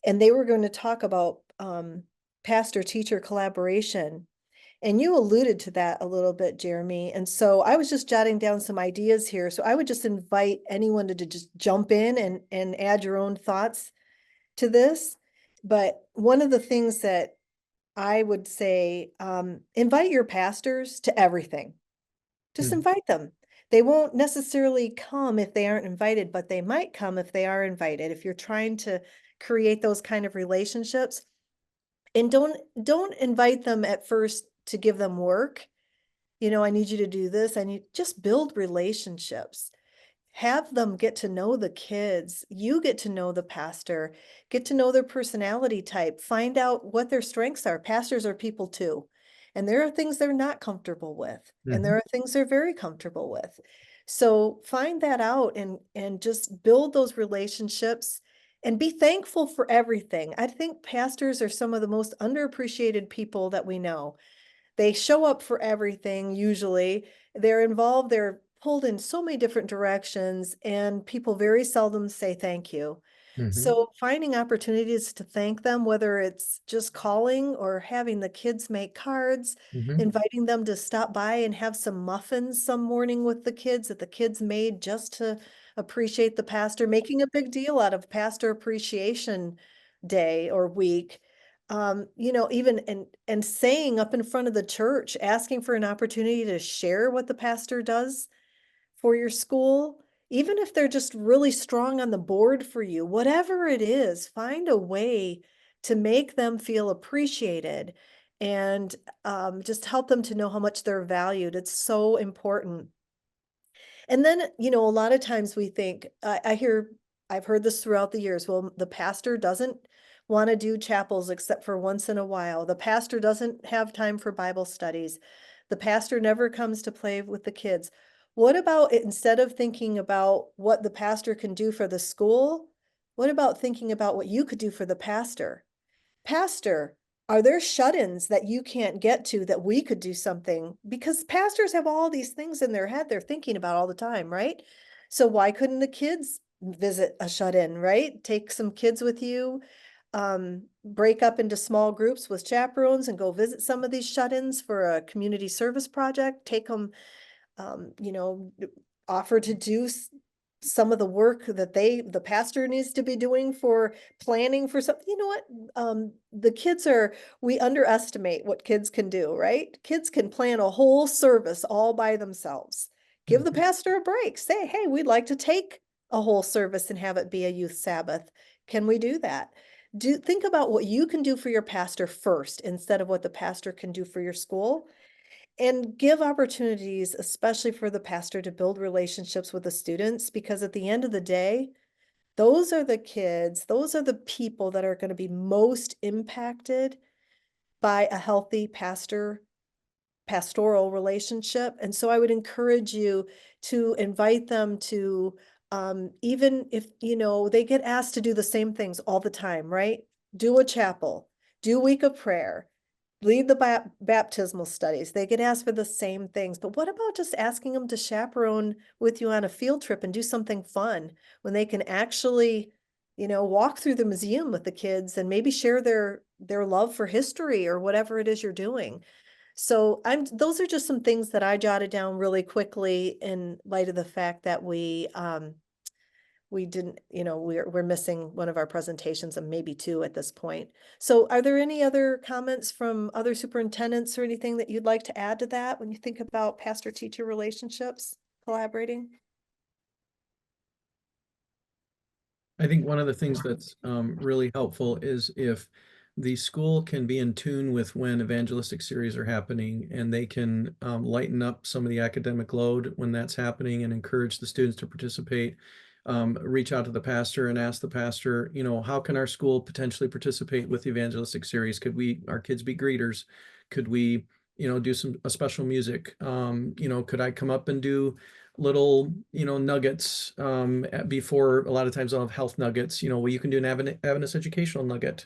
and they were going to talk about pastor-teacher collaboration. And you alluded to that a little bit, Jeremy. And so I was just jotting down some ideas here. So I would just invite anyone to just jump in and add your own thoughts to this. But one of the things that I would say, invite your pastors to everything. Just Mhm. invite them. They won't necessarily come if they aren't invited, but they might come if they are invited. If you're trying to create those kind of relationships, and don't invite them at first to give them work. I need you to do this. I need just build relationships. Have them get to know the kids. You get to know the pastor, get to know their personality type, find out what their strengths are. Pastors are people too. And there are things they're not comfortable with, and there Mhm. are things they're very comfortable with. So find that out and just build those relationships and be thankful for everything. I think pastors are some of the most underappreciated people that we know. They show up for everything usually. They're involved, they're pulled in so many different directions, and people very seldom say thank you. Mhm. So finding opportunities to thank them, whether it's just calling or having the kids make cards, Mhm. inviting them to stop by and have some muffins some morning with the kids that the kids made just to appreciate the pastor, making a big deal out of Pastor Appreciation Day or week. Even and saying up in front of the church, asking for an opportunity to share what the pastor does for your school, even if they're just really strong on the board for you, whatever it is, find a way to make them feel appreciated and just help them to know how much they're valued. It's so important. And then, a lot of times we think, I've heard this throughout the years. Well, the pastor doesn't want to do chapels except for once in a while. The pastor doesn't have time for Bible studies. The pastor never comes to play with the kids. What about instead of thinking about what the pastor can do for the school? What about thinking about what you could do for the pastor? Pastor, are there shut-ins that you can't get to that we could do something? Because pastors have all these things in their head they're thinking about all the time, right? So why couldn't the kids visit a shut-in, right? Take some kids with you, break up into small groups with chaperones and go visit some of these shut-ins for a community service project. Take them, um, you know, offer to do some of the work that the pastor needs to be doing for planning for something. You know what? The kids we underestimate what kids can do, right? Kids can plan a whole service all by themselves. Give the Mhm. pastor a break. Say, hey, we'd like to take a whole service and have it be a youth Sabbath. Can we do that? Think about what you can do for your pastor first instead of what the pastor can do for your school, and give opportunities, especially for the pastor, to build relationships with the students, because at the end of the day, those are the kids, those are the people that are going to be most impacted by a healthy pastoral relationship. And so I would encourage you to invite them to, even if, they get asked to do the same things all the time, right? Do a chapel, do week of prayer, lead the baptismal studies. They get asked for the same things. But what about just asking them to chaperone with you on a field trip and do something fun when they can actually, walk through the museum with the kids and maybe share their love for history or whatever it is you're doing. So those are just some things that I jotted down really quickly in light of the fact that we didn't, we're missing one of our presentations and maybe two at this point. So are there any other comments from other superintendents or anything that you'd like to add to that when you think about pastor-teacher relationships, collaborating? I think one of the things that's really helpful is if the school can be in tune with when evangelistic series are happening and they can lighten up some of the academic load when that's happening and encourage the students to participate. Reach out to the pastor and ask the pastor, how can our school potentially participate with the evangelistic series? Could our kids be greeters? Could we, do a special music? Could I come up and do little nuggets before? A lot of times I'll have health nuggets, well, you can do an Adventist educational nugget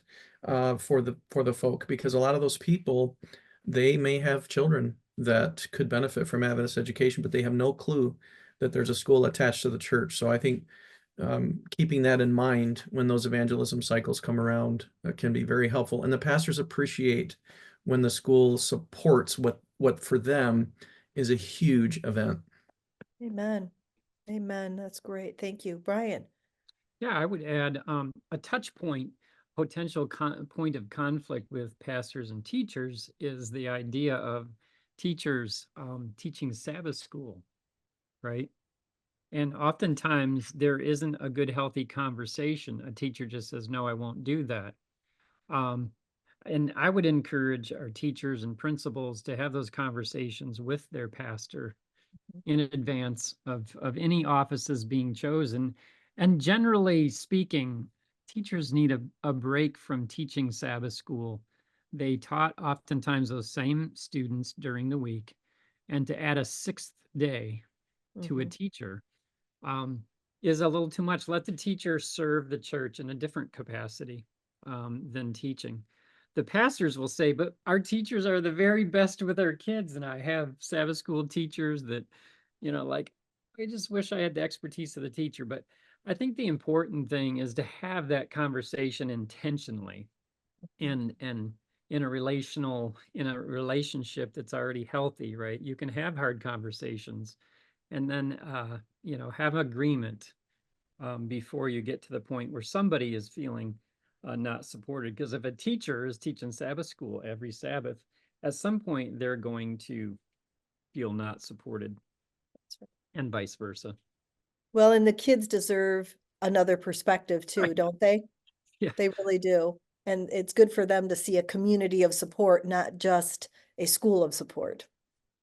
for the folk, because a lot of those people, they may have children that could benefit from Adventist education, but they have no clue that there's a school attached to the church. So I think keeping that in mind when those evangelism cycles come around can be very helpful. And the pastors appreciate when the school supports what for them is a huge event. Amen. Amen. That's great. Thank you. Brian. Yeah, I would add a touch point, potential point of conflict with pastors and teachers is the idea of teachers teaching Sabbath school, right? And oftentimes there isn't a good, healthy conversation. A teacher just says, no, I won't do that. Um, and I would encourage our teachers and principals to have those conversations with their pastor in advance of any offices being chosen. And generally speaking, teachers need a break from teaching Sabbath school. They taught oftentimes those same students during the week, and to add a sixth day to a Mhm. teacher is a little too much. Let the teacher serve the church in a different capacity than teaching. The pastors will say, but our teachers are the very best with our kids. And I have Sabbath school teachers that, like, I just wish I had the expertise of the teacher. But I think the important thing is to have that conversation intentionally and in a relationship that's already healthy, right? You can have hard conversations and then have agreement before you get to the point where somebody is feeling not supported. Because if a teacher is teaching Sabbath school every Sabbath, at some point they're going to feel not supported, That's right. and vice versa. Well, and the kids deserve another perspective too, Right. don't they? Yeah. They really do. And it's good for them to see a community of support, not just a school of support.